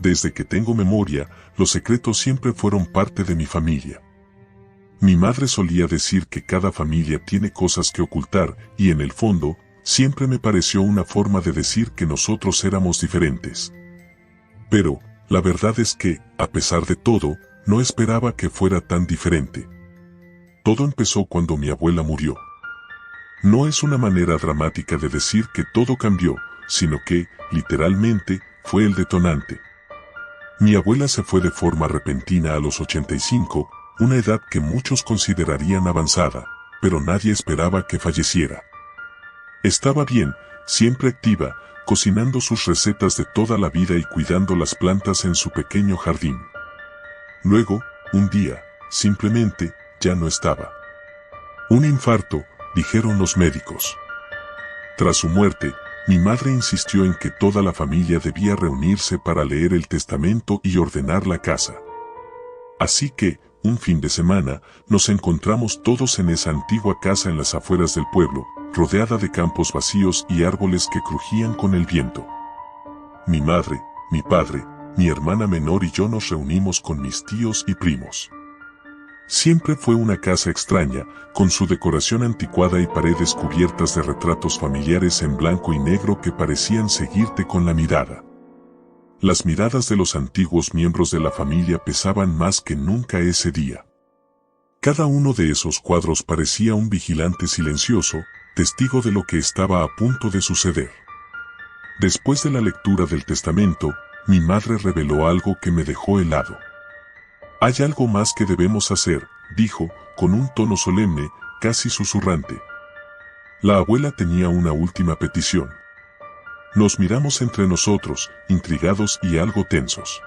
Desde que tengo memoria, los secretos siempre fueron parte de mi familia. Mi madre solía decir que cada familia tiene cosas que ocultar, y en el fondo, siempre me pareció una forma de decir que nosotros éramos diferentes. Pero, la verdad es que, a pesar de todo, no esperaba que fuera tan diferente. Todo empezó cuando mi abuela murió. No es una manera dramática de decir que todo cambió, sino que, literalmente, fue el detonante. Mi abuela se fue de forma repentina a los 85, una edad que muchos considerarían avanzada, pero nadie esperaba que falleciera. Estaba bien, siempre activa, cocinando sus recetas de toda la vida y cuidando las plantas en su pequeño jardín. Luego, un día, simplemente, ya no estaba. Un infarto, dijeron los médicos. Tras su muerte, mi madre insistió en que toda la familia debía reunirse para leer el testamento y ordenar la casa. Así que, un fin de semana, nos encontramos todos en esa antigua casa en las afueras del pueblo, rodeada de campos vacíos y árboles que crujían con el viento. Mi madre, mi padre, mi hermana menor y yo nos reunimos con mis tíos y primos. Siempre fue una casa extraña, con su decoración anticuada y paredes cubiertas de retratos familiares en blanco y negro que parecían seguirte con la mirada. Las miradas de los antiguos miembros de la familia pesaban más que nunca ese día. Cada uno de esos cuadros parecía un vigilante silencioso, testigo de lo que estaba a punto de suceder. Después de la lectura del testamento, mi madre reveló algo que me dejó helado. «Hay algo más que debemos hacer», dijo, con un tono solemne, casi susurrante. La abuela tenía una última petición. Nos miramos entre nosotros, intrigados y algo tensos.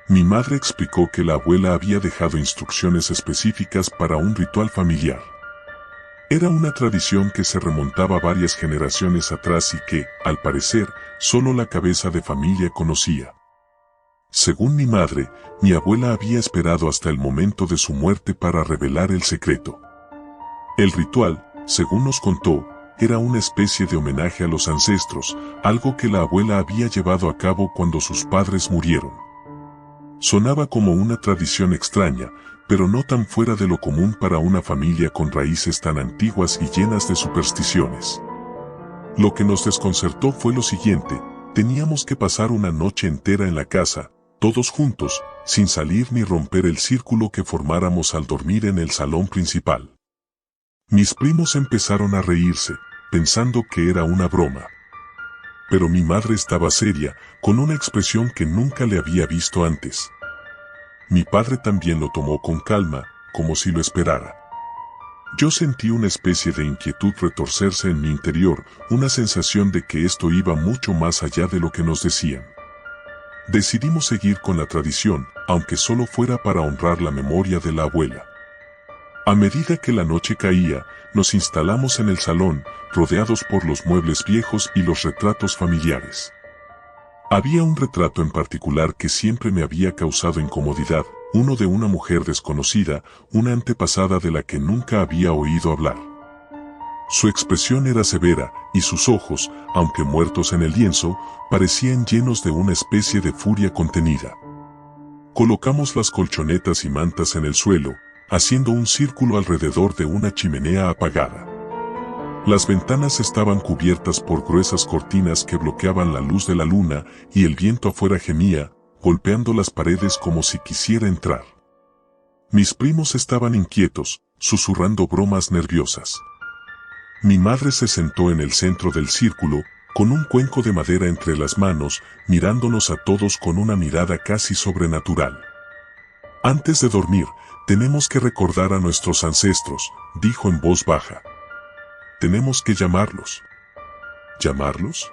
Mi madre explicó que la abuela había dejado instrucciones específicas para un ritual familiar. Era una tradición que se remontaba varias generaciones atrás y que, al parecer, solo la cabeza de familia conocía. Según mi madre, mi abuela había esperado hasta el momento de su muerte para revelar el secreto. El ritual, según nos contó, era una especie de homenaje a los ancestros, algo que la abuela había llevado a cabo cuando sus padres murieron. Sonaba como una tradición extraña, pero no tan fuera de lo común para una familia con raíces tan antiguas y llenas de supersticiones. Lo que nos desconcertó fue lo siguiente: teníamos que pasar una noche entera en la casa, todos juntos, sin salir ni romper el círculo que formáramos al dormir en el salón principal. Mis primos empezaron a reírse, pensando que era una broma. Pero mi madre estaba seria, con una expresión que nunca le había visto antes. Mi padre también lo tomó con calma, como si lo esperara. Yo sentí una especie de inquietud retorcerse en mi interior, una sensación de que esto iba mucho más allá de lo que nos decían. Decidimos seguir con la tradición, aunque solo fuera para honrar la memoria de la abuela. A medida que la noche caía, nos instalamos en el salón, rodeados por los muebles viejos y los retratos familiares. Había un retrato en particular que siempre me había causado incomodidad, uno de una mujer desconocida, una antepasada de la que nunca había oído hablar. Su expresión era severa, y sus ojos, aunque muertos en el lienzo, parecían llenos de una especie de furia contenida. Colocamos las colchonetas y mantas en el suelo, haciendo un círculo alrededor de una chimenea apagada. Las ventanas estaban cubiertas por gruesas cortinas que bloqueaban la luz de la luna, y el viento afuera gemía, golpeando las paredes como si quisiera entrar. Mis primos estaban inquietos, susurrando bromas nerviosas. Mi madre se sentó en el centro del círculo, con un cuenco de madera entre las manos, mirándonos a todos con una mirada casi sobrenatural. Antes de dormir, tenemos que recordar a nuestros ancestros, dijo en voz baja. Tenemos que llamarlos. ¿Llamarlos?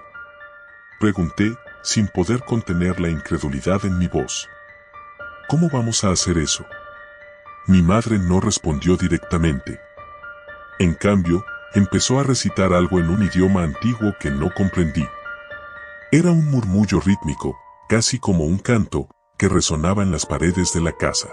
Pregunté, sin poder contener la incredulidad en mi voz. ¿Cómo vamos a hacer eso? Mi madre no respondió directamente. En cambio, empezó a recitar algo en un idioma antiguo que no comprendí. Era un murmullo rítmico, casi como un canto, que resonaba en las paredes de la casa.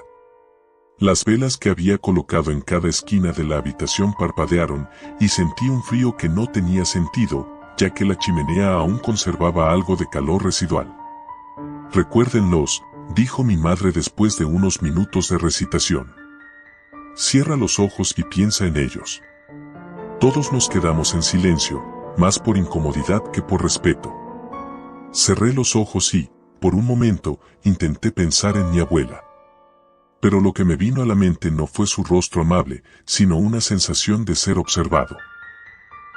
Las velas que había colocado en cada esquina de la habitación parpadearon, y sentí un frío que no tenía sentido, ya que la chimenea aún conservaba algo de calor residual. Recuérdenlos, dijo mi madre después de unos minutos de recitación. Cierra los ojos y piensa en ellos. Todos nos quedamos en silencio, más por incomodidad que por respeto. Cerré los ojos y, por un momento, intenté pensar en mi abuela. Pero lo que me vino a la mente no fue su rostro amable, sino una sensación de ser observado.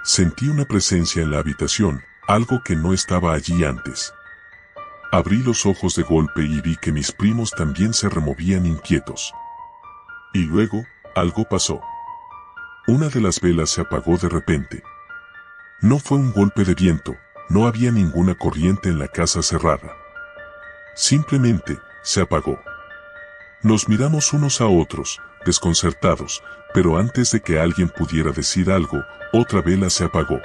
Sentí una presencia en la habitación, algo que no estaba allí antes. Abrí los ojos de golpe y vi que mis primos también se removían inquietos. Y luego, algo pasó. Una de las velas se apagó de repente. No fue un golpe de viento, no había ninguna corriente en la casa cerrada. Simplemente, se apagó. Nos miramos unos a otros, desconcertados, pero antes de que alguien pudiera decir algo, otra vela se apagó.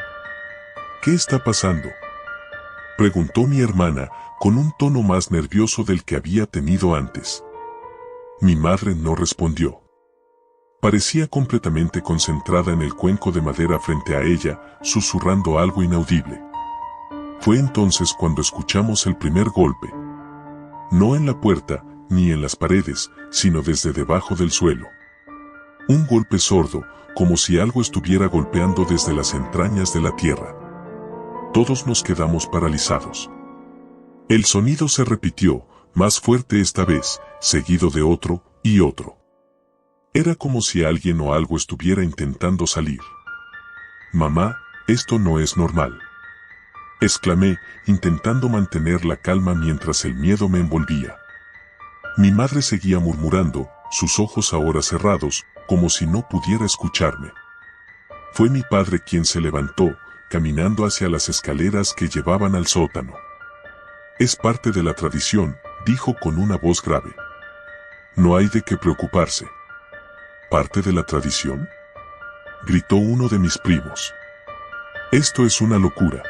¿Qué está pasando?, preguntó mi hermana, con un tono más nervioso del que había tenido antes. Mi madre no respondió. Parecía completamente concentrada en el cuenco de madera frente a ella, susurrando algo inaudible. Fue entonces cuando escuchamos el primer golpe. No en la puerta, ni en las paredes, sino desde debajo del suelo. Un golpe sordo, como si algo estuviera golpeando desde las entrañas de la tierra. Todos nos quedamos paralizados. El sonido se repitió, más fuerte esta vez, seguido de otro y otro. Era como si alguien o algo estuviera intentando salir. «Mamá, esto no es normal», exclamé, intentando mantener la calma mientras el miedo me envolvía. Mi madre seguía murmurando, sus ojos ahora cerrados, como si no pudiera escucharme. Fue mi padre quien se levantó, caminando hacia las escaleras que llevaban al sótano. «Es parte de la tradición», dijo con una voz grave. «No hay de qué preocuparse». «¿Parte de la tradición?», gritó uno de mis primos. «Esto es una locura».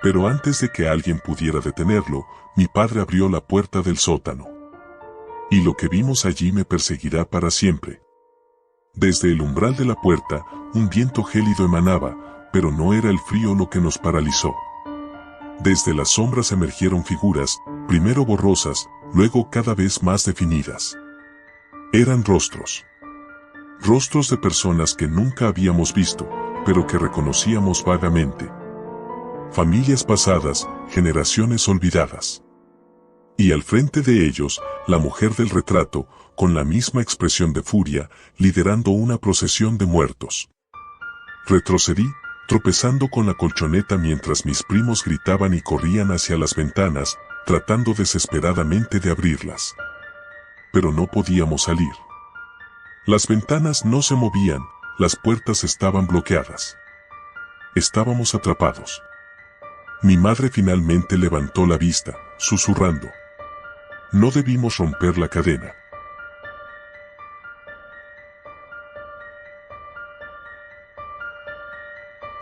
Pero antes de que alguien pudiera detenerlo, mi padre abrió la puerta del sótano. Y lo que vimos allí me perseguirá para siempre. Desde el umbral de la puerta, un viento gélido emanaba, pero no era el frío lo que nos paralizó. Desde las sombras emergieron figuras, primero borrosas, luego cada vez más definidas. Eran rostros. Rostros de personas que nunca habíamos visto, pero que reconocíamos vagamente. Familias pasadas, generaciones olvidadas. Y al frente de ellos, la mujer del retrato, con la misma expresión de furia, liderando una procesión de muertos. Retrocedí, tropezando con la colchoneta mientras mis primos gritaban y corrían hacia las ventanas, tratando desesperadamente de abrirlas. Pero no podíamos salir. Las ventanas no se movían, las puertas estaban bloqueadas. Estábamos atrapados. Mi madre finalmente levantó la vista, susurrando. No debimos romper la cadena.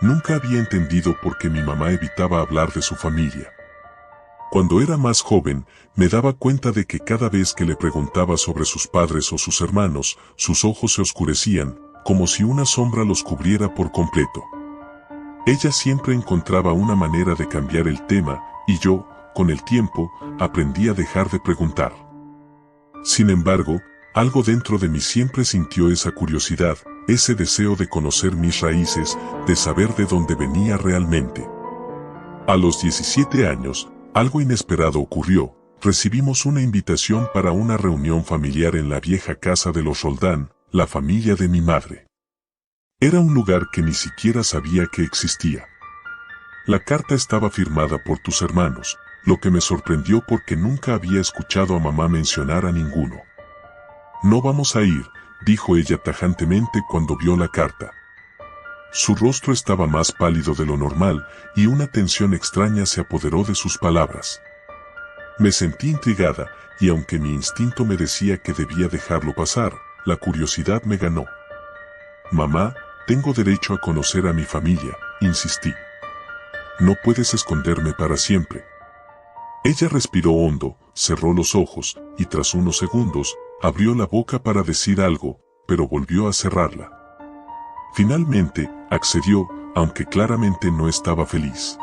Nunca había entendido por qué mi mamá evitaba hablar de su familia. Cuando era más joven, me daba cuenta de que cada vez que le preguntaba sobre sus padres o sus hermanos, sus ojos se oscurecían, como si una sombra los cubriera por completo. Ella siempre encontraba una manera de cambiar el tema, y yo, con el tiempo, aprendí a dejar de preguntar. Sin embargo, algo dentro de mí siempre sintió esa curiosidad, ese deseo de conocer mis raíces, de saber de dónde venía realmente. A los 17 años, algo inesperado ocurrió. Recibimos una invitación para una reunión familiar en la vieja casa de los Roldán, la familia de mi madre. Era un lugar que ni siquiera sabía que existía. La carta estaba firmada por tus hermanos, lo que me sorprendió porque nunca había escuchado a mamá mencionar a ninguno. No vamos a ir, dijo ella tajantemente cuando vio la carta. Su rostro estaba más pálido de lo normal, y una tensión extraña se apoderó de sus palabras. Me sentí intrigada, y aunque mi instinto me decía que debía dejarlo pasar, la curiosidad me ganó. Mamá, tengo derecho a conocer a mi familia, insistí. No puedes esconderme para siempre. Ella respiró hondo, cerró los ojos, y tras unos segundos, abrió la boca para decir algo, pero volvió a cerrarla. Finalmente, accedió, aunque claramente no estaba feliz.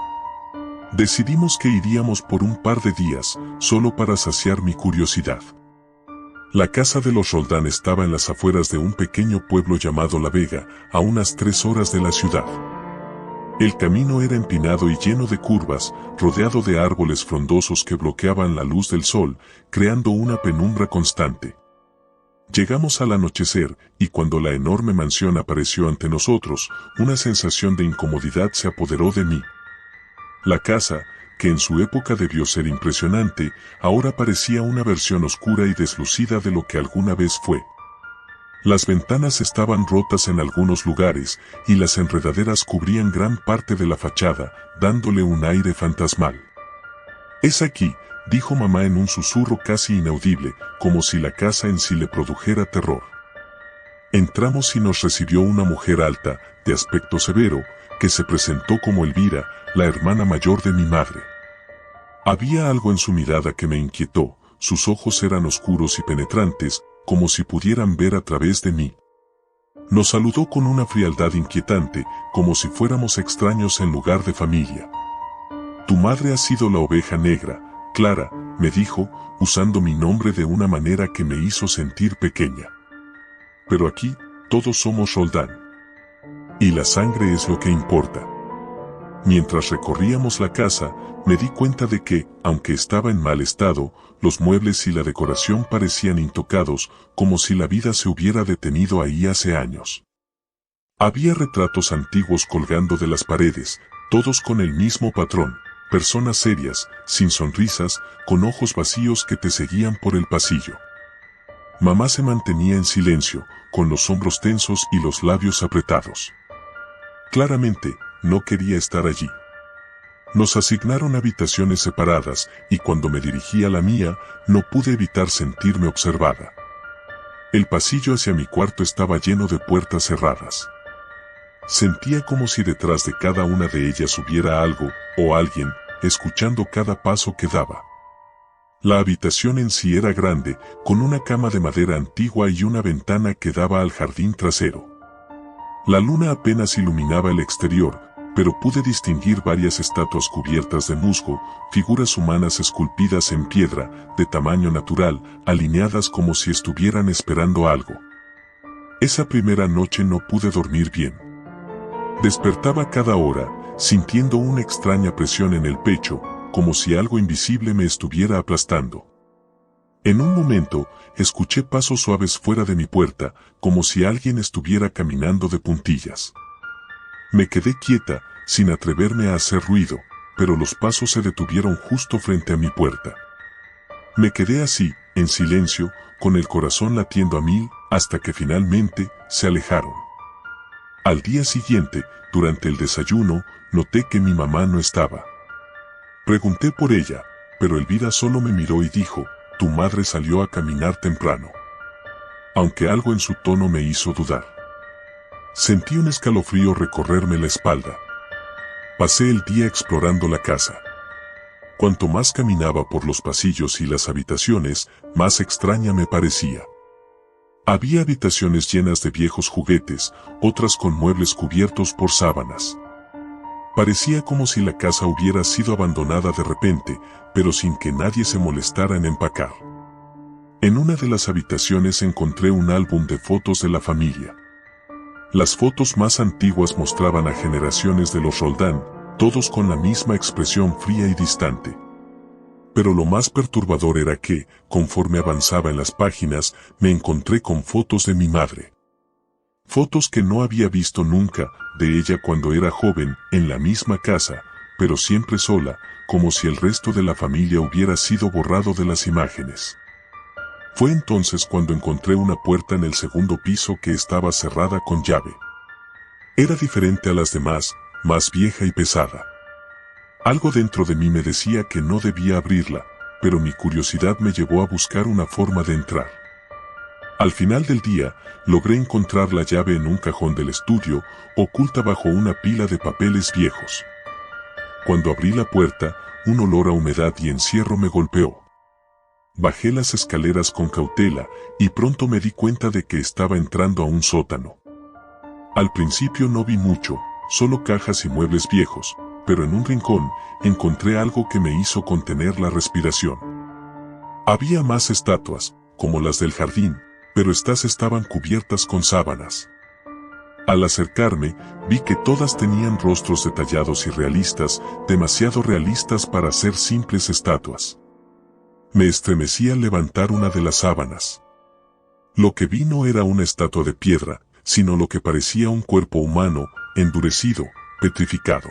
Decidimos que iríamos por un par de días, solo para saciar mi curiosidad. La casa de los Roldán estaba en las afueras de un pequeño pueblo llamado La Vega, a unas 3 horas de la ciudad. El camino era empinado y lleno de curvas, rodeado de árboles frondosos que bloqueaban la luz del sol, creando una penumbra constante. Llegamos al anochecer, y cuando la enorme mansión apareció ante nosotros, una sensación de incomodidad se apoderó de mí. La casa, que en su época debió ser impresionante, ahora parecía una versión oscura y deslucida de lo que alguna vez fue. Las ventanas estaban rotas en algunos lugares, y las enredaderas cubrían gran parte de la fachada, dándole un aire fantasmal. «Es aquí», dijo mamá en un susurro casi inaudible, como si la casa en sí le produjera terror. Entramos y nos recibió una mujer alta, de aspecto severo, que se presentó como Elvira, la hermana mayor de mi madre. Había algo en su mirada que me inquietó, sus ojos eran oscuros y penetrantes, como si pudieran ver a través de mí. Nos saludó con una frialdad inquietante, como si fuéramos extraños en lugar de familia. «Tu madre ha sido la oveja negra, Clara», me dijo, usando mi nombre de una manera que me hizo sentir pequeña. «Pero aquí, todos somos Roldán. Y la sangre es lo que importa». Mientras recorríamos la casa, me di cuenta de que, aunque estaba en mal estado, los muebles y la decoración parecían intocados, como si la vida se hubiera detenido ahí hace años. Había retratos antiguos colgando de las paredes, todos con el mismo patrón, personas serias, sin sonrisas, con ojos vacíos que te seguían por el pasillo. Mamá se mantenía en silencio, con los hombros tensos y los labios apretados. Claramente, no quería estar allí. Nos asignaron habitaciones separadas, y cuando me dirigí a la mía, no pude evitar sentirme observada. El pasillo hacia mi cuarto estaba lleno de puertas cerradas. Sentía como si detrás de cada una de ellas hubiera algo, o alguien, escuchando cada paso que daba. La habitación en sí era grande, con una cama de madera antigua y una ventana que daba al jardín trasero. La luna apenas iluminaba el exterior, pero pude distinguir varias estatuas cubiertas de musgo, figuras humanas esculpidas en piedra, de tamaño natural, alineadas como si estuvieran esperando algo. Esa primera noche no pude dormir bien. Despertaba cada hora, sintiendo una extraña presión en el pecho, como si algo invisible me estuviera aplastando. En un momento, escuché pasos suaves fuera de mi puerta, como si alguien estuviera caminando de puntillas. Me quedé quieta, sin atreverme a hacer ruido, pero los pasos se detuvieron justo frente a mi puerta. Me quedé así, en silencio, con el corazón latiendo a 1000, hasta que finalmente, se alejaron. Al día siguiente, durante el desayuno, noté que mi mamá no estaba. Pregunté por ella, pero Elvira solo me miró y dijo: «Tu madre salió a caminar temprano». Aunque algo en su tono me hizo dudar. Sentí un escalofrío recorrerme la espalda. Pasé el día explorando la casa. Cuanto más caminaba por los pasillos y las habitaciones, más extraña me parecía. Había habitaciones llenas de viejos juguetes, otras con muebles cubiertos por sábanas. Parecía como si la casa hubiera sido abandonada de repente, pero sin que nadie se molestara en empacar. En una de las habitaciones encontré un álbum de fotos de la familia. Las fotos más antiguas mostraban a generaciones de los Roldán, todos con la misma expresión fría y distante. Pero lo más perturbador era que, conforme avanzaba en las páginas, me encontré con fotos de mi madre. Fotos que no había visto nunca, de ella cuando era joven, en la misma casa, pero siempre sola, como si el resto de la familia hubiera sido borrado de las imágenes. Fue entonces cuando encontré una puerta en el segundo piso que estaba cerrada con llave. Era diferente a las demás, más vieja y pesada. Algo dentro de mí me decía que no debía abrirla, pero mi curiosidad me llevó a buscar una forma de entrar. Al final del día, logré encontrar la llave en un cajón del estudio, oculta bajo una pila de papeles viejos. Cuando abrí la puerta, un olor a humedad y encierro me golpeó. Bajé las escaleras con cautela, y pronto me di cuenta de que estaba entrando a un sótano. Al principio no vi mucho, solo cajas y muebles viejos, pero en un rincón, encontré algo que me hizo contener la respiración. Había más estatuas, como las del jardín, pero estas estaban cubiertas con sábanas. Al acercarme, vi que todas tenían rostros detallados y realistas, demasiado realistas para ser simples estatuas. Me estremecí al levantar una de las sábanas. Lo que vi no era una estatua de piedra, sino lo que parecía un cuerpo humano, endurecido, petrificado.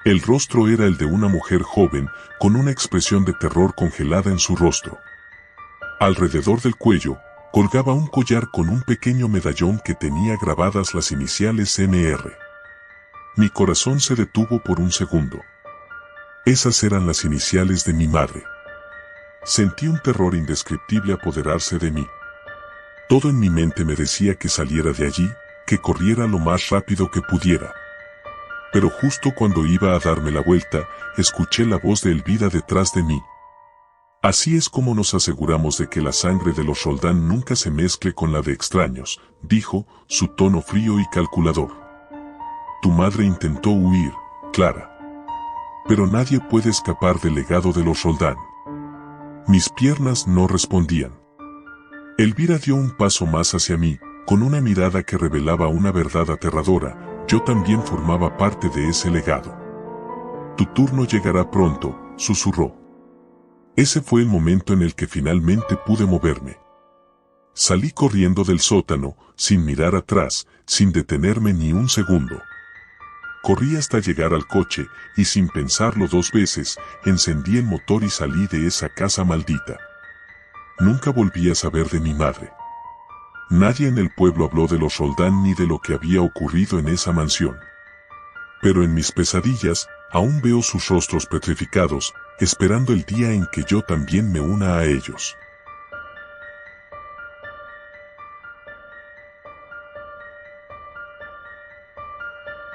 El rostro era el de una mujer joven, con una expresión de terror congelada en su rostro. Alrededor del cuello, colgaba un collar con un pequeño medallón que tenía grabadas las iniciales NR. Mi corazón se detuvo por un segundo. Esas eran las iniciales de mi madre. Sentí un terror indescriptible apoderarse de mí. Todo en mi mente me decía que saliera de allí, que corriera lo más rápido que pudiera. Pero justo cuando iba a darme la vuelta, escuché la voz de Elvira detrás de mí. Así es como nos aseguramos de que la sangre de los Roldán nunca se mezcle con la de extraños, dijo, su tono frío y calculador. Tu madre intentó huir, Clara. Pero nadie puede escapar del legado de los Roldán. Mis piernas no respondían. Elvira dio un paso más hacia mí, con una mirada que revelaba una verdad aterradora. Yo también formaba parte de ese legado. Tu turno llegará pronto, susurró. Ese fue el momento en el que finalmente pude moverme. Salí corriendo del sótano, sin mirar atrás, sin detenerme ni un segundo. Corrí hasta llegar al coche, y sin pensarlo 2 veces, encendí el motor y salí de esa casa maldita. Nunca volví a saber de mi madre. Nadie en el pueblo habló de los Roldán ni de lo que había ocurrido en esa mansión. Pero en mis pesadillas, aún veo sus rostros petrificados, esperando el día en que yo también me una a ellos.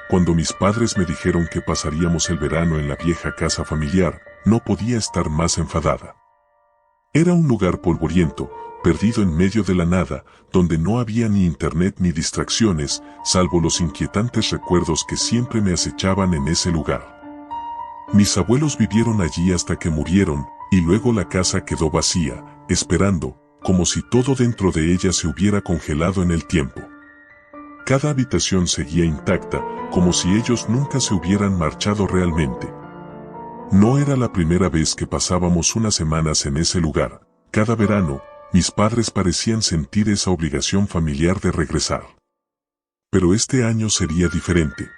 Cuando mis padres me dijeron que pasaríamos el verano en la vieja casa familiar, no podía estar más enfadada. Era un lugar polvoriento, perdido en medio de la nada, donde no había ni internet ni distracciones, salvo los inquietantes recuerdos que siempre me acechaban en ese lugar. Mis abuelos vivieron allí hasta que murieron, y luego la casa quedó vacía, esperando, como si todo dentro de ella se hubiera congelado en el tiempo. Cada habitación seguía intacta, como si ellos nunca se hubieran marchado realmente. No era la primera vez que pasábamos unas semanas en ese lugar. Cada verano, mis padres parecían sentir esa obligación familiar de regresar. Pero este año sería diferente.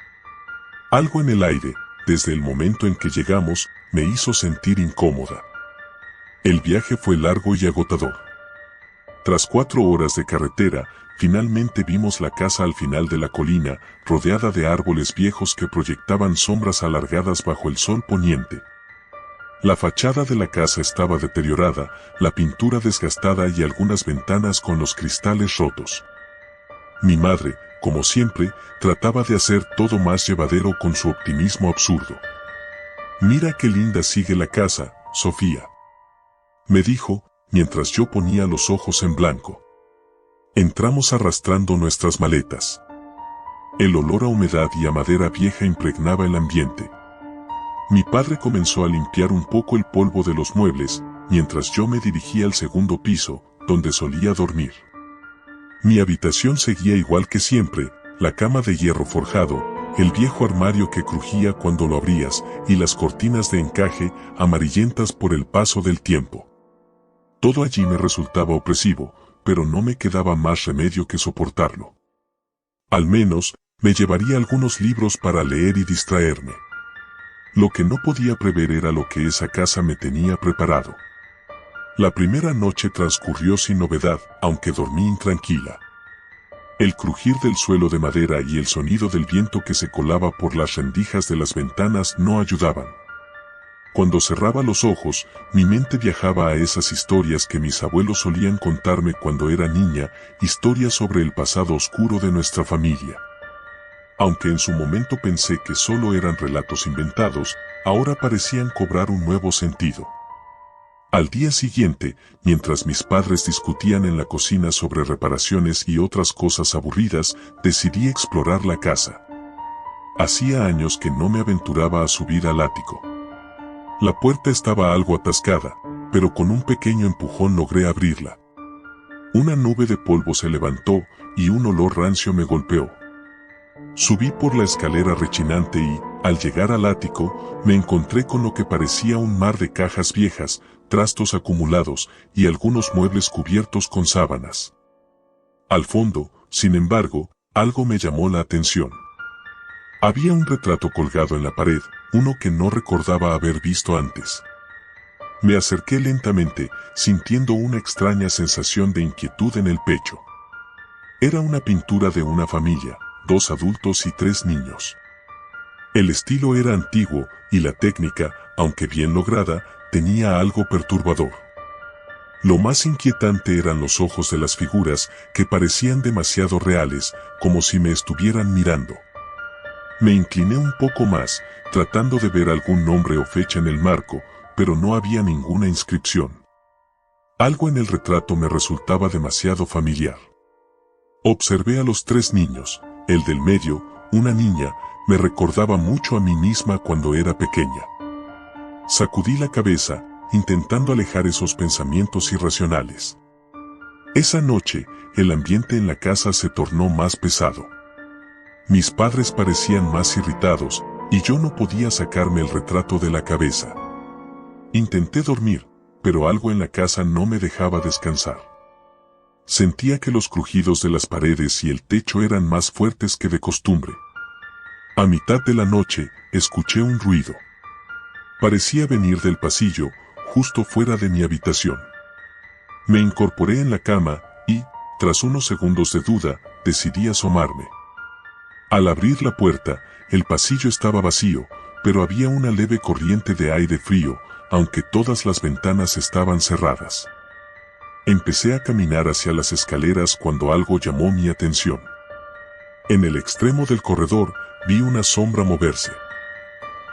Algo en el aire, desde el momento en que llegamos, me hizo sentir incómoda. El viaje fue largo y agotador. Tras 4 horas de carretera, finalmente vimos la casa al final de la colina, rodeada de árboles viejos que proyectaban sombras alargadas bajo el sol poniente. La fachada de la casa estaba deteriorada, la pintura desgastada y algunas ventanas con los cristales rotos. Mi madre, como siempre, trataba de hacer todo más llevadero con su optimismo absurdo. Mira qué linda sigue la casa, Sofía. Me dijo, mientras yo ponía los ojos en blanco. Entramos arrastrando nuestras maletas. El olor a humedad y a madera vieja impregnaba el ambiente. Mi padre comenzó a limpiar un poco el polvo de los muebles, mientras yo me dirigía al segundo piso, donde solía dormir. Mi habitación seguía igual que siempre, la cama de hierro forjado, el viejo armario que crujía cuando lo abrías, y las cortinas de encaje, amarillentas por el paso del tiempo. Todo allí me resultaba opresivo, pero no me quedaba más remedio que soportarlo. Al menos, me llevaría algunos libros para leer y distraerme. Lo que no podía prever era lo que esa casa me tenía preparado. La primera noche transcurrió sin novedad, aunque dormí intranquila. El crujir del suelo de madera y el sonido del viento que se colaba por las rendijas de las ventanas no ayudaban. Cuando cerraba los ojos, mi mente viajaba a esas historias que mis abuelos solían contarme cuando era niña, historias sobre el pasado oscuro de nuestra familia. Aunque en su momento pensé que solo eran relatos inventados, ahora parecían cobrar un nuevo sentido. Al día siguiente, mientras mis padres discutían en la cocina sobre reparaciones y otras cosas aburridas, decidí explorar la casa. Hacía años que no me aventuraba a subir al ático. La puerta estaba algo atascada, pero con un pequeño empujón logré abrirla. Una nube de polvo se levantó y un olor rancio me golpeó. Subí por la escalera rechinante y, al llegar al ático, me encontré con lo que parecía un mar de cajas viejas, trastos acumulados y algunos muebles cubiertos con sábanas. Al fondo, sin embargo, algo me llamó la atención. Había un retrato colgado en la pared, uno que no recordaba haber visto antes. Me acerqué lentamente, sintiendo una extraña sensación de inquietud en el pecho. Era una pintura de una familia, 2 adultos y 3 niños. El estilo era antiguo y la técnica, aunque bien lograda, tenía algo perturbador. Lo más inquietante eran los ojos de las figuras, que parecían demasiado reales, como si me estuvieran mirando. Me incliné un poco más, tratando de ver algún nombre o fecha en el marco, pero no había ninguna inscripción. Algo en el retrato me resultaba demasiado familiar. Observé a los 3 niños. El del medio, una niña, me recordaba mucho a mí misma cuando era pequeña. Sacudí la cabeza, intentando alejar esos pensamientos irracionales. Esa noche, el ambiente en la casa se tornó más pesado. Mis padres parecían más irritados, y yo no podía sacarme el retrato de la cabeza. Intenté dormir, pero algo en la casa no me dejaba descansar. Sentía que los crujidos de las paredes y el techo eran más fuertes que de costumbre. A mitad de la noche, escuché un ruido. Parecía venir del pasillo, justo fuera de mi habitación. Me incorporé en la cama y, tras unos segundos de duda, decidí asomarme. Al abrir la puerta, el pasillo estaba vacío, pero había una leve corriente de aire frío, aunque todas las ventanas estaban cerradas. Empecé a caminar hacia las escaleras cuando algo llamó mi atención. En el extremo del corredor, vi una sombra moverse.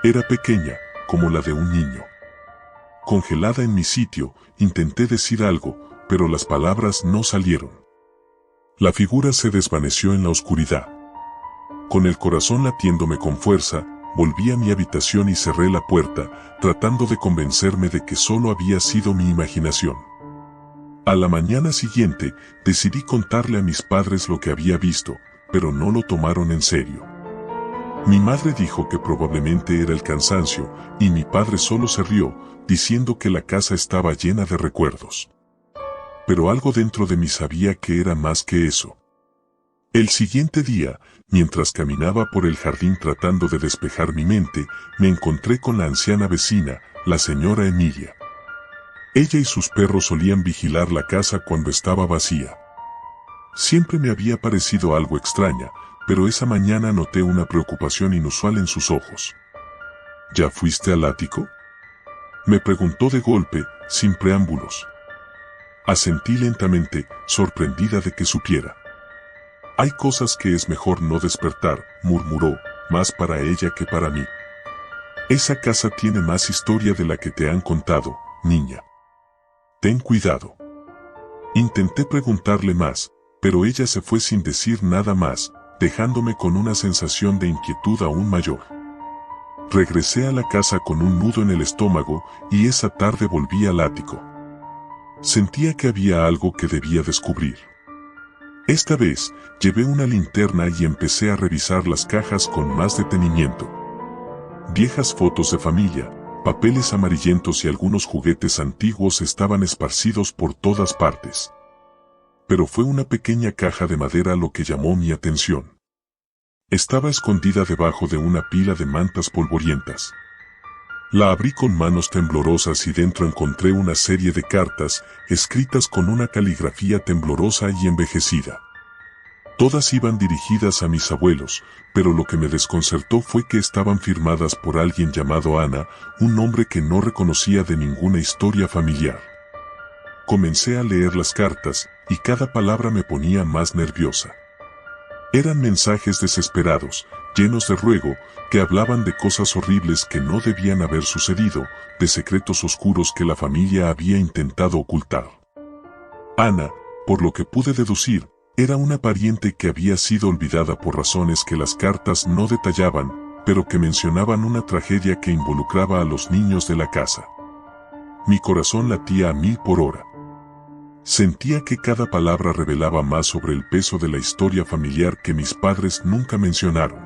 Era pequeña, como la de un niño. Congelada en mi sitio, intenté decir algo, pero las palabras no salieron. La figura se desvaneció en la oscuridad. Con el corazón latiéndome con fuerza, volví a mi habitación y cerré la puerta, tratando de convencerme de que solo había sido mi imaginación. A la mañana siguiente, decidí contarle a mis padres lo que había visto, pero no lo tomaron en serio. Mi madre dijo que probablemente era el cansancio, y mi padre solo se rió, diciendo que la casa estaba llena de recuerdos. Pero algo dentro de mí sabía que era más que eso. El siguiente día, mientras caminaba por el jardín tratando de despejar mi mente, me encontré con la anciana vecina, la señora Emilia. Ella y sus perros solían vigilar la casa cuando estaba vacía. Siempre me había parecido algo extraña, pero esa mañana noté una preocupación inusual en sus ojos. ¿Ya fuiste al ático?, me preguntó de golpe, sin preámbulos. Asentí lentamente, sorprendida de que supiera. Hay cosas que es mejor no despertar, murmuró, más para ella que para mí. Esa casa tiene más historia de la que te han contado, niña. Ten cuidado. Intenté preguntarle más, pero ella se fue sin decir nada más, dejándome con una sensación de inquietud aún mayor. Regresé a la casa con un nudo en el estómago y esa tarde volví al ático. Sentía que había algo que debía descubrir. Esta vez, llevé una linterna y empecé a revisar las cajas con más detenimiento. Viejas fotos de familia, papeles amarillentos y algunos juguetes antiguos estaban esparcidos por todas partes. Pero fue una pequeña caja de madera lo que llamó mi atención. Estaba escondida debajo de una pila de mantas polvorientas. La abrí con manos temblorosas y dentro encontré una serie de cartas, escritas con una caligrafía temblorosa y envejecida. Todas iban dirigidas a mis abuelos, pero lo que me desconcertó fue que estaban firmadas por alguien llamado Ana, un nombre que no reconocía de ninguna historia familiar. Comencé a leer las cartas, y cada palabra me ponía más nerviosa. Eran mensajes desesperados, llenos de ruego, que hablaban de cosas horribles que no debían haber sucedido, de secretos oscuros que la familia había intentado ocultar. Ana, por lo que pude deducir, Era una pariente que había sido olvidada por razones que las cartas no detallaban, pero que mencionaban una tragedia que involucraba a los niños de la casa. Mi corazón latía a 1000 por hora. Sentía que cada palabra revelaba más sobre el peso de la historia familiar que mis padres nunca mencionaron.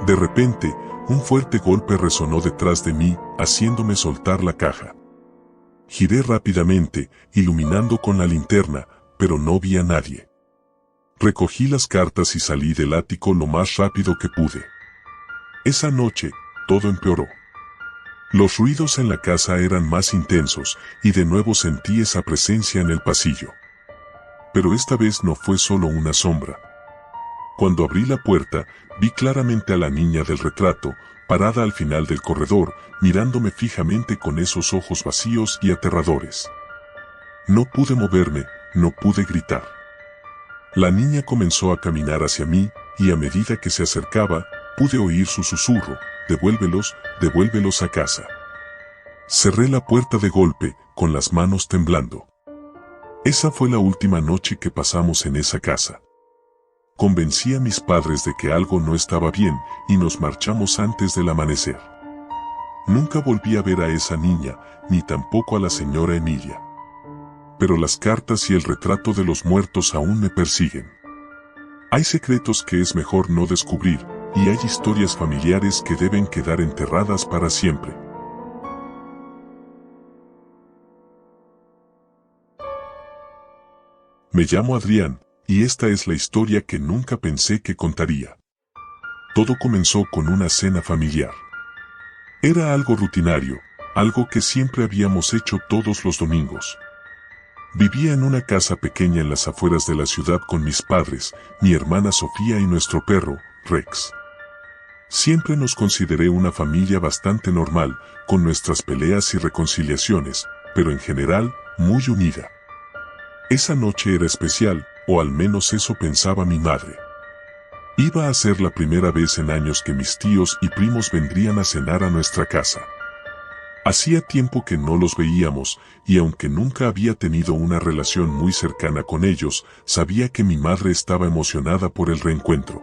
De repente, un fuerte golpe resonó detrás de mí, haciéndome soltar la caja. Giré rápidamente, iluminando con la linterna, pero no vi a nadie. Recogí las cartas y salí del ático lo más rápido que pude. Esa noche, todo empeoró. Los ruidos en la casa eran más intensos, y de nuevo sentí esa presencia en el pasillo. Pero esta vez no fue solo una sombra. Cuando abrí la puerta, vi claramente a la niña del retrato, parada al final del corredor, mirándome fijamente con esos ojos vacíos y aterradores. No pude moverme, no pude gritar. La niña comenzó a caminar hacia mí, y a medida que se acercaba, pude oír su susurro: «Devuélvelos, devuélvelos a casa». Cerré la puerta de golpe, con las manos temblando. Esa fue la última noche que pasamos en esa casa. Convencí a mis padres de que algo no estaba bien, y nos marchamos antes del amanecer. Nunca volví a ver a esa niña, ni tampoco a la señora Emilia. Pero las cartas y el retrato de los muertos aún me persiguen. Hay secretos que es mejor no descubrir, y hay historias familiares que deben quedar enterradas para siempre. Me llamo Adrián, y esta es la historia que nunca pensé que contaría. Todo comenzó con una cena familiar. Era algo rutinario, algo que siempre habíamos hecho todos los domingos. Vivía en una casa pequeña en las afueras de la ciudad con mis padres, mi hermana Sofía y nuestro perro, Rex. Siempre nos consideré una familia bastante normal, con nuestras peleas y reconciliaciones, pero en general, muy unida. Esa noche era especial, o al menos eso pensaba mi madre. Iba a ser la primera vez en años que mis tíos y primos vendrían a cenar a nuestra casa. Hacía tiempo que no los veíamos, y aunque nunca había tenido una relación muy cercana con ellos, sabía que mi madre estaba emocionada por el reencuentro.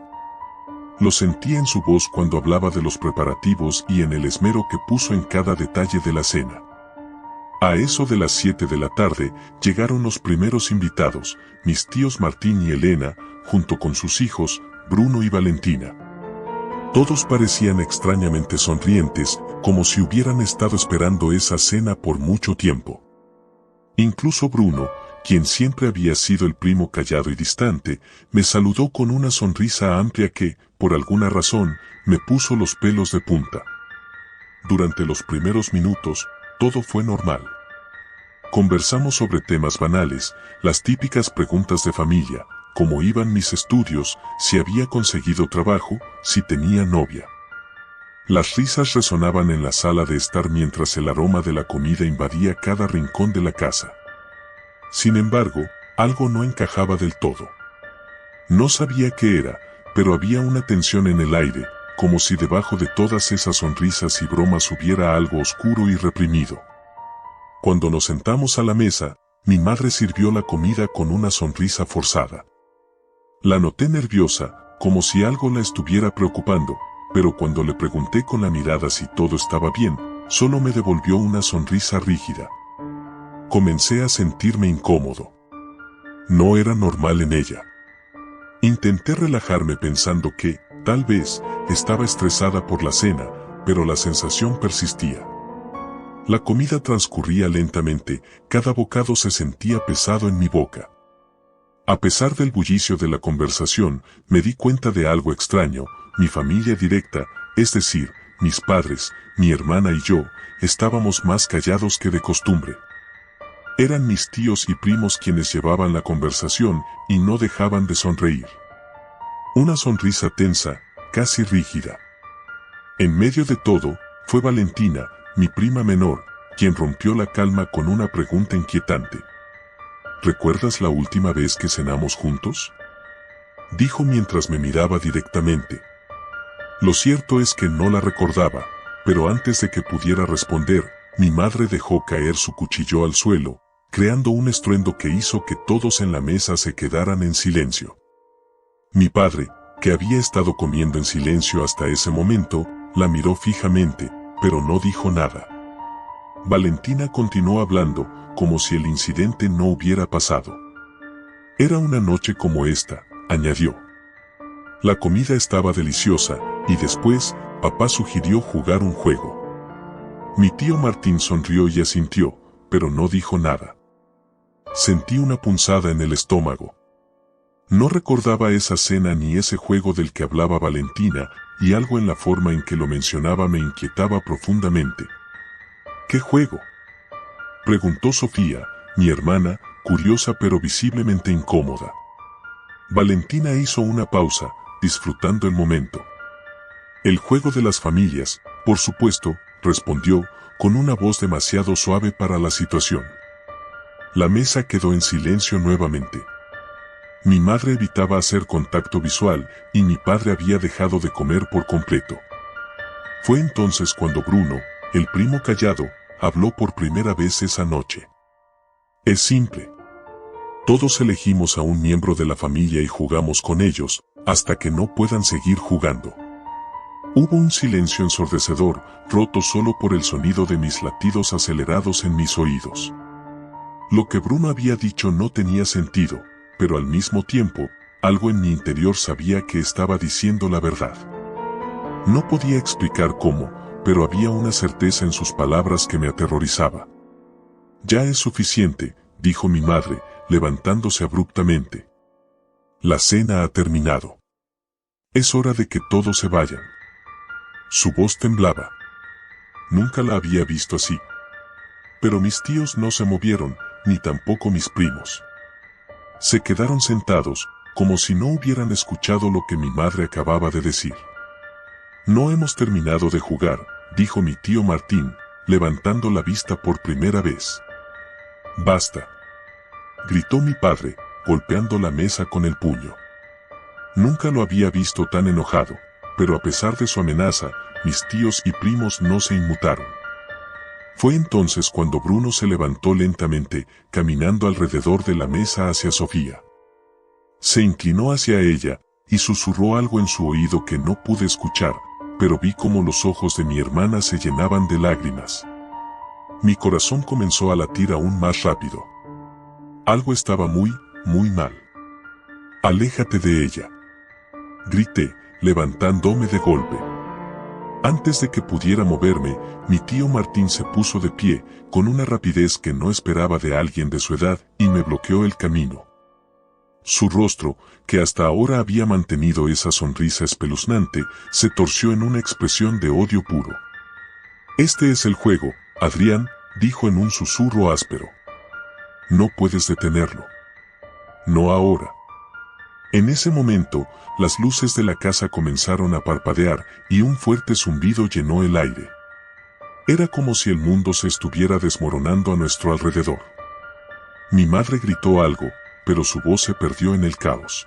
Lo sentía en su voz cuando hablaba de los preparativos y en el esmero que puso en cada detalle de la cena. A eso de las 7 de la tarde, llegaron los primeros invitados, mis tíos Martín y Elena, junto con sus hijos, Bruno y Valentina. Todos parecían extrañamente sonrientes, como si hubieran estado esperando esa cena por mucho tiempo. Incluso Bruno, quien siempre había sido el primo callado y distante, me saludó con una sonrisa amplia que, por alguna razón, me puso los pelos de punta. Durante los primeros minutos, todo fue normal. Conversamos sobre temas banales, las típicas preguntas de familia: cómo iban mis estudios, si había conseguido trabajo, si tenía novia. Las risas resonaban en la sala de estar mientras el aroma de la comida invadía cada rincón de la casa. Sin embargo, algo no encajaba del todo. No sabía qué era, pero había una tensión en el aire, como si debajo de todas esas sonrisas y bromas hubiera algo oscuro y reprimido. Cuando nos sentamos a la mesa, mi madre sirvió la comida con una sonrisa forzada. La noté nerviosa, como si algo la estuviera preocupando, pero cuando le pregunté con la mirada si todo estaba bien, solo me devolvió una sonrisa rígida. Comencé a sentirme incómodo. No era normal en ella. Intenté relajarme pensando que, tal vez, estaba estresada por la cena, pero la sensación persistía. La comida transcurría lentamente, cada bocado se sentía pesado en mi boca. A pesar del bullicio de la conversación, me di cuenta de algo extraño: mi familia directa, es decir, mis padres, mi hermana y yo, estábamos más callados que de costumbre. Eran mis tíos y primos quienes llevaban la conversación y no dejaban de sonreír. Una sonrisa tensa, casi rígida. En medio de todo, fue Valentina, mi prima menor, quien rompió la calma con una pregunta inquietante. ¿Recuerdas la última vez que cenamos juntos?, dijo mientras me miraba directamente. Lo cierto es que no la recordaba, pero antes de que pudiera responder, mi madre dejó caer su cuchillo al suelo, creando un estruendo que hizo que todos en la mesa se quedaran en silencio. Mi padre, que había estado comiendo en silencio hasta ese momento, la miró fijamente, pero no dijo nada. Valentina continuó hablando, como si el incidente no hubiera pasado. Era una noche como esta, añadió. La comida estaba deliciosa, y después, papá sugirió jugar un juego. Mi tío Martín sonrió y asintió, pero no dijo nada. Sentí una punzada en el estómago. No recordaba esa cena ni ese juego del que hablaba Valentina, y algo en la forma en que lo mencionaba me inquietaba profundamente. ¿Qué juego?, preguntó Sofía, mi hermana, curiosa pero visiblemente incómoda. Valentina hizo una pausa, disfrutando el momento. El juego de las familias, por supuesto, respondió, con una voz demasiado suave para la situación. La mesa quedó en silencio nuevamente. Mi madre evitaba hacer contacto visual, y mi padre había dejado de comer por completo. Fue entonces cuando Bruno, el primo callado, habló por primera vez esa noche. Es simple. Todos elegimos a un miembro de la familia y jugamos con ellos, hasta que no puedan seguir jugando. Hubo un silencio ensordecedor, roto solo por el sonido de mis latidos acelerados en mis oídos. Lo que Bruno había dicho no tenía sentido, pero al mismo tiempo, algo en mi interior sabía que estaba diciendo la verdad. No podía explicar cómo, pero había una certeza en sus palabras que me aterrorizaba. Ya es suficiente, dijo mi madre, levantándose abruptamente. La cena ha terminado. Es hora de que todos se vayan. Su voz temblaba. Nunca la había visto así. Pero mis tíos no se movieron, ni tampoco mis primos. Se quedaron sentados, como si no hubieran escuchado lo que mi madre acababa de decir. No hemos terminado de jugar, dijo mi tío Martín, levantando la vista por primera vez. Basta, gritó mi padre, golpeando la mesa con el puño. Nunca lo había visto tan enojado, pero a pesar de su amenaza, mis tíos y primos no se inmutaron. Fue entonces cuando Bruno se levantó lentamente, caminando alrededor de la mesa hacia Sofía. Se inclinó hacia ella, y susurró algo en su oído que no pude escuchar, pero vi cómo los ojos de mi hermana se llenaban de lágrimas. Mi corazón comenzó a latir aún más rápido. Algo estaba muy mal. Aléjate de ella, grité, levantándome de golpe. Antes de que pudiera moverme, mi tío Martín se puso de pie, con una rapidez que no esperaba de alguien de su edad, y me bloqueó el camino. Su rostro, que hasta ahora había mantenido esa sonrisa espeluznante, se torció en una expresión de odio puro. Este es el juego, Adrián, dijo en un susurro áspero. No puedes detenerlo. No ahora. En ese momento, las luces de la casa comenzaron a parpadear y un fuerte zumbido llenó el aire. Era como si el mundo se estuviera desmoronando a nuestro alrededor. Mi madre gritó algo, pero su voz se perdió en el caos.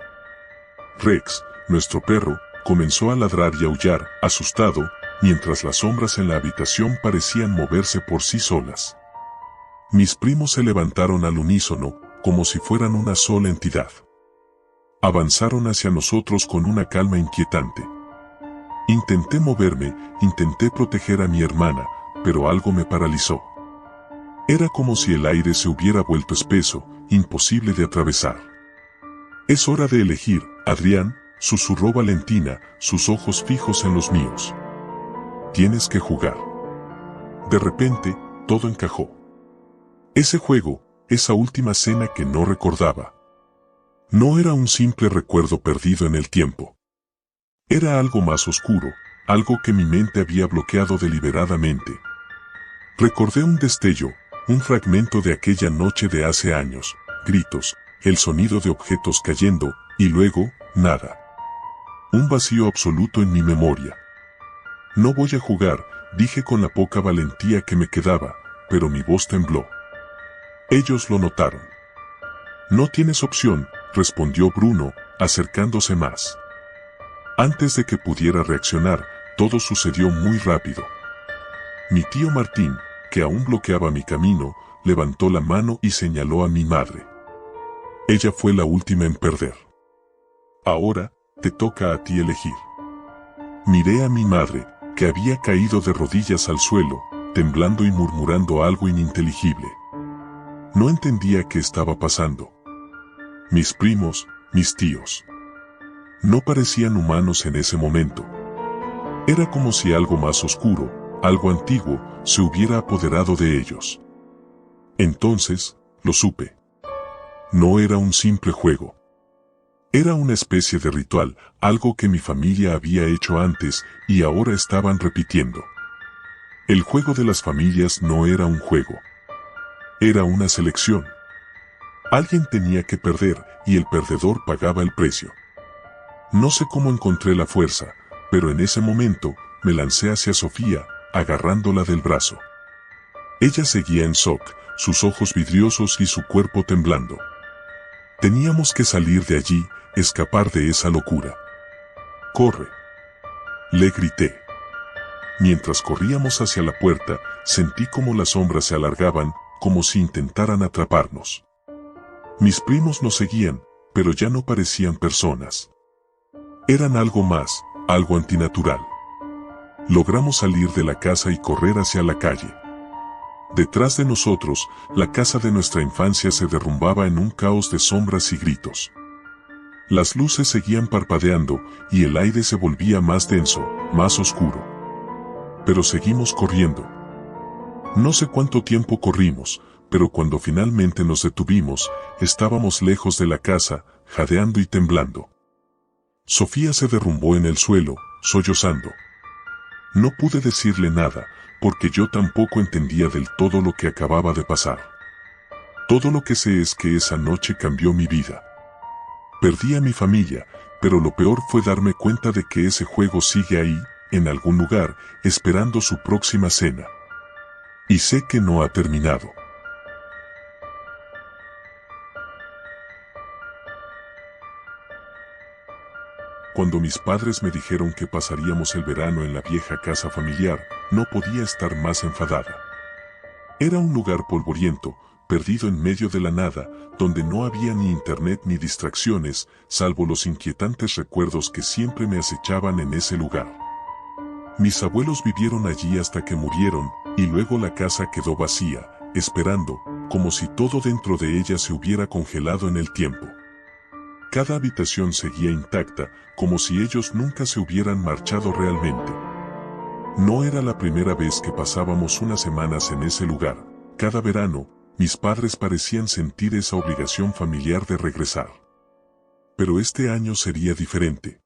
Rex, nuestro perro, comenzó a ladrar y aullar, asustado, mientras las sombras en la habitación parecían moverse por sí solas. Mis primos se levantaron al unísono, como si fueran una sola entidad. Avanzaron hacia nosotros con una calma inquietante. Intenté moverme, intenté proteger a mi hermana, pero algo me paralizó. Era como si el aire se hubiera vuelto espeso, imposible de atravesar. Es hora de elegir, Adrián, susurró Valentina, sus ojos fijos en los míos. Tienes que jugar. De repente, todo encajó. Ese juego, esa última cena que no recordaba. No era un simple recuerdo perdido en el tiempo. Era algo más oscuro, algo que mi mente había bloqueado deliberadamente. Recordé un destello, un fragmento de aquella noche de hace años, gritos, el sonido de objetos cayendo, y luego, nada. Un vacío absoluto en mi memoria. No voy a jugar, dije con la poca valentía que me quedaba, pero mi voz tembló. Ellos lo notaron. No tienes opción, respondió Bruno, acercándose más. Antes de que pudiera reaccionar, todo sucedió muy rápido. Mi tío Martín, que aún bloqueaba mi camino, levantó la mano y señaló a mi madre. Ella fue la última en perder. Ahora, te toca a ti elegir. Miré a mi madre, que había caído de rodillas al suelo, temblando y murmurando algo ininteligible. No entendía qué estaba pasando. Mis primos, mis tíos, no parecían humanos en ese momento. Era como si algo más oscuro, algo antiguo, se hubiera apoderado de ellos. Entonces, lo supe. No era un simple juego. Era una especie de ritual, algo que mi familia había hecho antes y ahora estaban repitiendo. El juego de las familias no era un juego. Era una selección. Alguien tenía que perder y el perdedor pagaba el precio. No sé cómo encontré la fuerza, pero en ese momento me lancé hacia Sofía, agarrándola del brazo. Ella seguía en shock, sus ojos vidriosos y su cuerpo temblando. Teníamos que salir de allí, escapar de esa locura. ¡Corre!, le grité. Mientras corríamos hacia la puerta, sentí como las sombras se alargaban, como si intentaran atraparnos. Mis primos nos seguían, pero ya no parecían personas. Eran algo más, algo antinatural. Logramos salir de la casa y correr hacia la calle. Detrás de nosotros, la casa de nuestra infancia se derrumbaba en un caos de sombras y gritos. Las luces seguían parpadeando y el aire se volvía más denso, más oscuro. Pero seguimos corriendo. No sé cuánto tiempo corrimos, pero cuando finalmente nos detuvimos, estábamos lejos de la casa, jadeando y temblando. Sofía se derrumbó en el suelo, sollozando. No pude decirle nada, porque yo tampoco entendía del todo lo que acababa de pasar. Todo lo que sé es que esa noche cambió mi vida. Perdí a mi familia, pero lo peor fue darme cuenta de que ese juego sigue ahí, en algún lugar, esperando su próxima cena. Y sé que no ha terminado. Cuando mis padres me dijeron que pasaríamos el verano en la vieja casa familiar, no podía estar más enfadada. Era un lugar polvoriento, perdido en medio de la nada, donde no había ni internet ni distracciones, salvo los inquietantes recuerdos que siempre me acechaban en ese lugar. Mis abuelos vivieron allí hasta que murieron, y luego la casa quedó vacía, esperando, como si todo dentro de ella se hubiera congelado en el tiempo. Cada habitación seguía intacta, como si ellos nunca se hubieran marchado realmente. No era la primera vez que pasábamos unas semanas en ese lugar. Cada verano, mis padres parecían sentir esa obligación familiar de regresar. Pero este año sería diferente.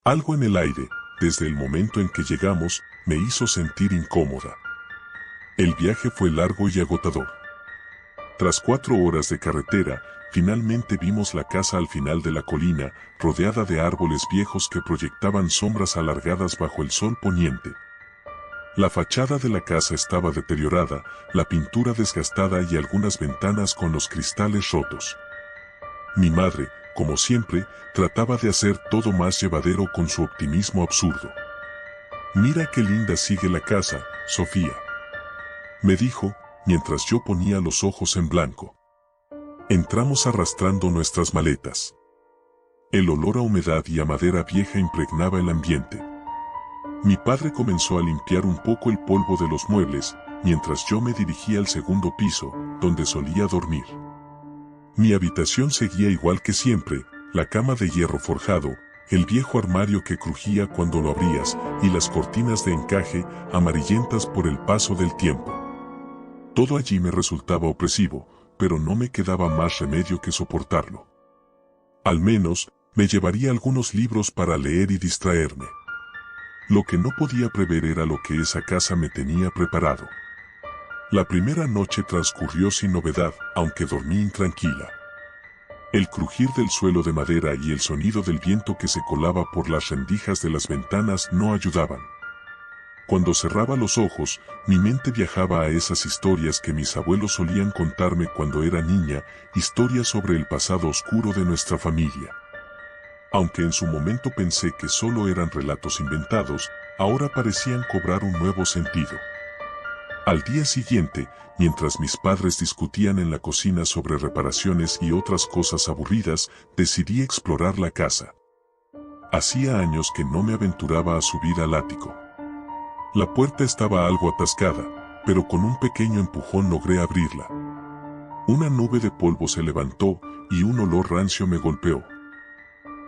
Algo en el aire, desde el momento en que llegamos, me hizo sentir incómoda. El viaje fue largo y agotador. Tras 4 horas de carretera, finalmente vimos la casa al final de la colina, rodeada de árboles viejos que proyectaban sombras alargadas bajo el sol poniente. La fachada de la casa estaba deteriorada, la pintura desgastada y algunas ventanas con los cristales rotos. Mi madre, como siempre, trataba de hacer todo más llevadero con su optimismo absurdo. «Mira qué linda sigue la casa, Sofía», me dijo, mientras yo ponía los ojos en blanco. Entramos arrastrando nuestras maletas. El olor a humedad y a madera vieja impregnaba el ambiente. Mi padre comenzó a limpiar un poco el polvo de los muebles, mientras yo me dirigía al segundo piso, donde solía dormir. Mi habitación seguía igual que siempre, la cama de hierro forjado, el viejo armario que crujía cuando lo abrías, y las cortinas de encaje, amarillentas por el paso del tiempo. Todo allí me resultaba opresivo, pero no me quedaba más remedio que soportarlo. Al menos, me llevaría algunos libros para leer y distraerme. Lo que no podía prever era lo que esa casa me tenía preparado. La primera noche transcurrió sin novedad, aunque dormí intranquila. El crujir del suelo de madera y el sonido del viento que se colaba por las rendijas de las ventanas no ayudaban. Cuando cerraba los ojos, mi mente viajaba a esas historias que mis abuelos solían contarme cuando era niña, historias sobre el pasado oscuro de nuestra familia. Aunque en su momento pensé que solo eran relatos inventados, ahora parecían cobrar un nuevo sentido. Al día siguiente, mientras mis padres discutían en la cocina sobre reparaciones y otras cosas aburridas, decidí explorar la casa. Hacía años que no me aventuraba a subir al ático. La puerta estaba algo atascada, pero con un pequeño empujón logré abrirla. Una nube de polvo se levantó y un olor rancio me golpeó.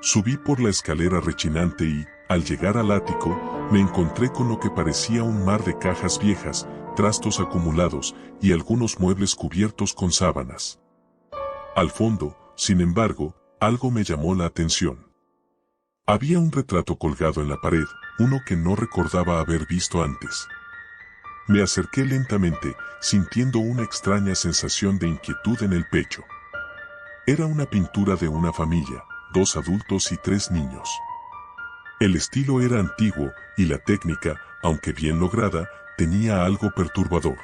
Subí por la escalera rechinante y, al llegar al ático, me encontré con lo que parecía un mar de cajas viejas, trastos acumulados y algunos muebles cubiertos con sábanas. Al fondo, sin embargo, algo me llamó la atención. Había un retrato colgado en la pared, uno que no recordaba haber visto antes. Me acerqué lentamente, sintiendo una extraña sensación de inquietud en el pecho. Era una pintura de una familia, 2 adultos y 3 niños. El estilo era antiguo, y la técnica, aunque bien lograda, tenía algo perturbador.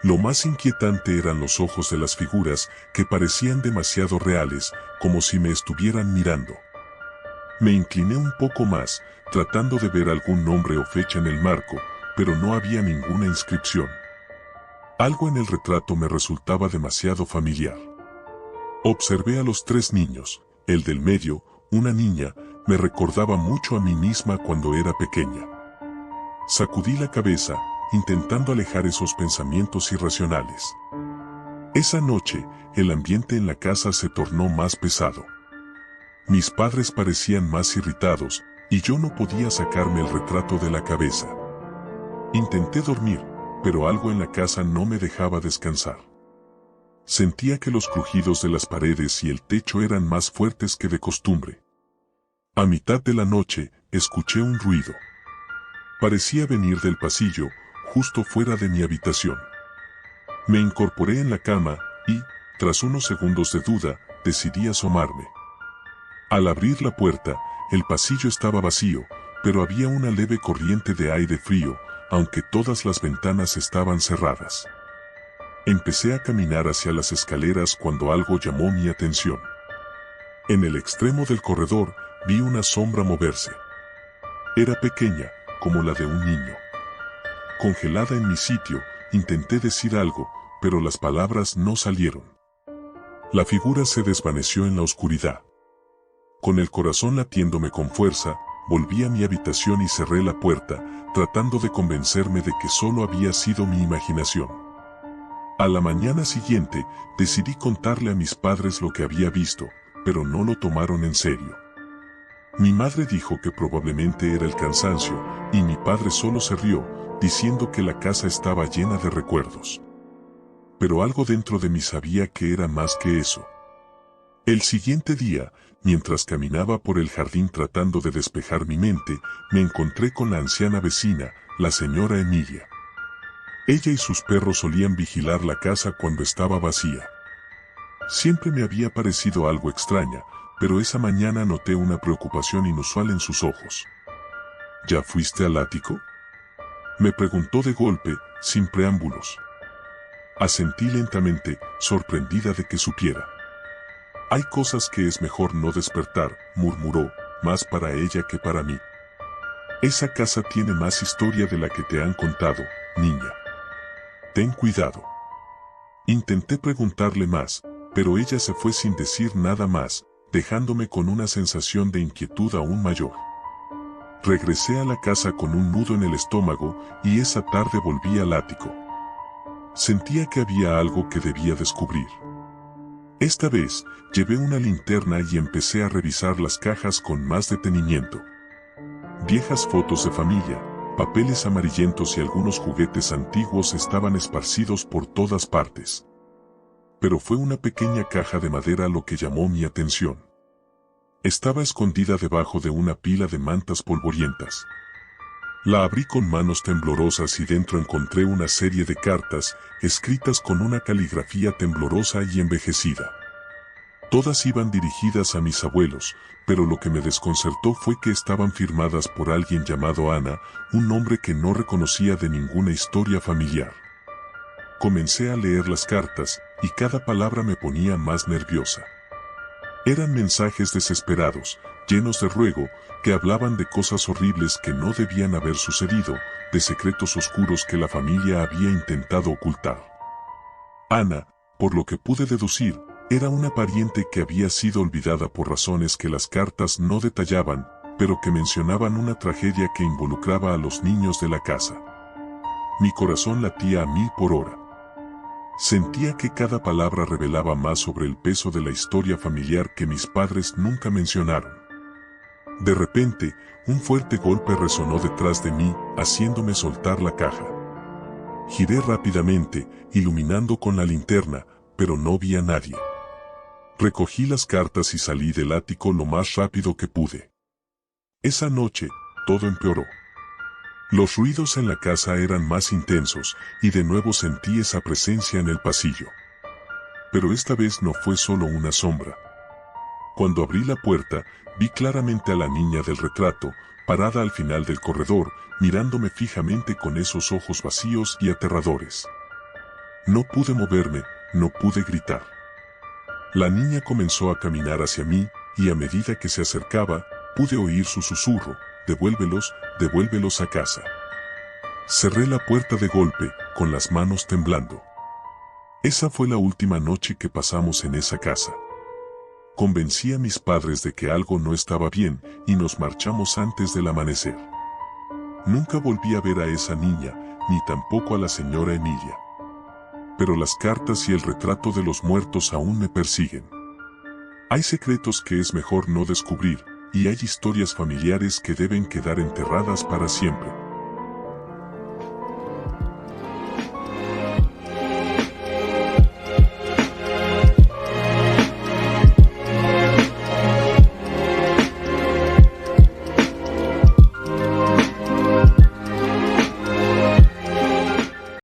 Lo más inquietante eran los ojos de las figuras, que parecían demasiado reales, como si me estuvieran mirando. Me incliné un poco más, tratando de ver algún nombre o fecha en el marco, pero no había ninguna inscripción. Algo en el retrato me resultaba demasiado familiar. Observé a los 3 niños. El del medio, una niña, me recordaba mucho a mí misma cuando era pequeña. Sacudí la cabeza, intentando alejar esos pensamientos irracionales. Esa noche, el ambiente en la casa se tornó más pesado. Mis padres parecían más irritados, y yo no podía sacarme el retrato de la cabeza. Intenté dormir, pero algo en la casa no me dejaba descansar. Sentía que los crujidos de las paredes y el techo eran más fuertes que de costumbre. A mitad de la noche, escuché un ruido. Parecía venir del pasillo, justo fuera de mi habitación. Me incorporé en la cama y, tras unos segundos de duda, decidí asomarme. Al abrir la puerta, el pasillo estaba vacío, pero había una leve corriente de aire frío, aunque todas las ventanas estaban cerradas. Empecé a caminar hacia las escaleras cuando algo llamó mi atención. En el extremo del corredor, vi una sombra moverse. Era pequeña, como la de un niño. Congelada en mi sitio, intenté decir algo, pero las palabras no salieron. La figura se desvaneció en la oscuridad. Con el corazón latiéndome con fuerza, volví a mi habitación y cerré la puerta, tratando de convencerme de que solo había sido mi imaginación. A la mañana siguiente, decidí contarle a mis padres lo que había visto, pero no lo tomaron en serio. Mi madre dijo que probablemente era el cansancio, y mi padre solo se rió, diciendo que la casa estaba llena de recuerdos. Pero algo dentro de mí sabía que era más que eso. El siguiente día, mientras caminaba por el jardín tratando de despejar mi mente, me encontré con la anciana vecina, la señora Emilia. Ella y sus perros solían vigilar la casa cuando estaba vacía. Siempre me había parecido algo extraña, pero esa mañana noté una preocupación inusual en sus ojos. ¿Ya fuiste al ático?, me preguntó de golpe, sin preámbulos. Asentí lentamente, sorprendida de que supiera. Hay cosas que es mejor no despertar, murmuró, más para ella que para mí. Esa casa tiene más historia de la que te han contado, niña. Ten cuidado. Intenté preguntarle más, pero ella se fue sin decir nada más, dejándome con una sensación de inquietud aún mayor. Regresé a la casa con un nudo en el estómago, y esa tarde volví al ático. Sentía que había algo que debía descubrir. Esta vez, llevé una linterna y empecé a revisar las cajas con más detenimiento. Viejas fotos de familia, papeles amarillentos y algunos juguetes antiguos estaban esparcidos por todas partes. Pero fue una pequeña caja de madera lo que llamó mi atención. Estaba escondida debajo de una pila de mantas polvorientas. La abrí con manos temblorosas y dentro encontré una serie de cartas, escritas con una caligrafía temblorosa y envejecida. Todas iban dirigidas a mis abuelos, pero lo que me desconcertó fue que estaban firmadas por alguien llamado Ana, un nombre que no reconocía de ninguna historia familiar. Comencé a leer las cartas, y cada palabra me ponía más nerviosa. Eran mensajes desesperados, llenos de ruego, que hablaban de cosas horribles que no debían haber sucedido, de secretos oscuros que la familia había intentado ocultar. Ana, por lo que pude deducir, era una pariente que había sido olvidada por razones que las cartas no detallaban, pero que mencionaban una tragedia que involucraba a los niños de la casa. Mi corazón latía a 1000 por hora. Sentía que cada palabra revelaba más sobre el peso de la historia familiar que mis padres nunca mencionaron. De repente, un fuerte golpe resonó detrás de mí, haciéndome soltar la caja. Giré rápidamente, iluminando con la linterna, pero no vi a nadie. Recogí las cartas y salí del ático lo más rápido que pude. Esa noche, todo empeoró. Los ruidos en la casa eran más intensos, y de nuevo sentí esa presencia en el pasillo. Pero esta vez no fue solo una sombra. Cuando abrí la puerta, vi claramente a la niña del retrato, parada al final del corredor, mirándome fijamente con esos ojos vacíos y aterradores. No pude moverme, no pude gritar. La niña comenzó a caminar hacia mí, y a medida que se acercaba, pude oír su susurro: «Devuélvelos, devuélvelos a casa». Cerré la puerta de golpe, con las manos temblando. Esa fue la última noche que pasamos en esa casa. Convencí a mis padres de que algo no estaba bien, y nos marchamos antes del amanecer. Nunca volví a ver a esa niña, ni tampoco a la señora Emilia. Pero las cartas y el retrato de los muertos aún me persiguen. Hay secretos que es mejor no descubrir, y hay historias familiares que deben quedar enterradas para siempre.